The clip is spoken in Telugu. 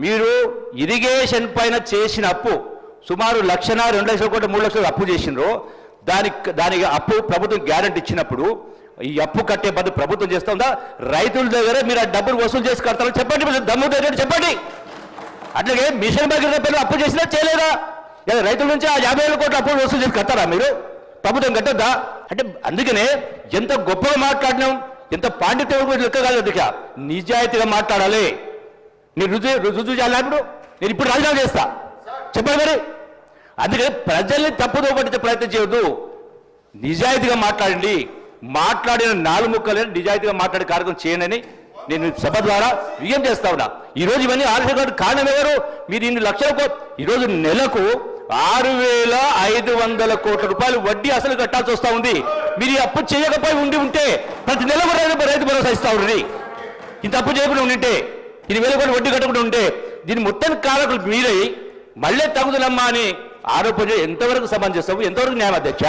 మీరు ఇరిగేషన్ పైన చేసిన అప్పు సుమారు 1,00,000, 2 లక్షల కోట్లు, 3 లక్షలు అప్పు చేసినారో దానికి అప్పు ప్రభుత్వం గ్యారెంటీ ఇచ్చినప్పుడు ఈ అప్పు కట్టే బదులు ప్రభుత్వం చేస్తుందా? రైతుల దగ్గర మీరు ఆ డబ్బులు వసూలు చేసి కడతారని చెప్పండి, దమ్ము దగ్గర చెప్పండి. అట్లాగే మిషన్ భగీరథ పేరు అప్పు చేసినా చేయలేదా? రైతుల నుంచి ఆ 50,000 కోట్ల అప్పులు వసూలు చేసి కడతారా మీరు? ప్రభుత్వం కట్టద్దా? అంటే అందుకనే ఎంత గొప్పగా మాట్లాడినాం, ఎంత పాండిత్యం లెక్క కాదు. అధిక నిజాయితీగా మాట్లాడాలి. నేను రుజువు చేయాలి. నేను ఇప్పుడు రాజీనామా చేస్తా చెప్పండి మరి. అందుకని ప్రజల్ని తప్పుదో పట్టించే ప్రయత్నం చేయొద్దు. నిజాయితీగా మాట్లాడండి. మాట్లాడిన 4 ముక్కలైనా నిజాయితీగా మాట్లాడే కార్యక్రమం చేయనని నేను సభ ద్వారా విజయం చేస్తా ఉన్నా. ఈరోజు ఇవన్నీ ఆలస్యం కారణం ఎవరు? మీరు ఇన్ని లక్షల ఈరోజు నెలకు 6,500 కోట్ల రూపాయలు వడ్డీ అసలు కట్టాల్సి వస్తూ ఉంది. మీరు ఈ అప్పు చేయకపోయి ఉంటే ప్రతి నెల కూడా రైతు భరోసా ఇస్తా ఉండండి. ఇంత అప్పు చేయకుండా ఉంటే 2,000 కోట్లు వడ్డీ కట్టకుండా ఉంటే దీని మొత్తానికి కారకులు మీరై మళ్ళీ తగుదలమ్మా అని ఆరోపణ ఎంతవరకు సమంజసం, ఎంతవరకు న్యాయం అధ్యక్ష?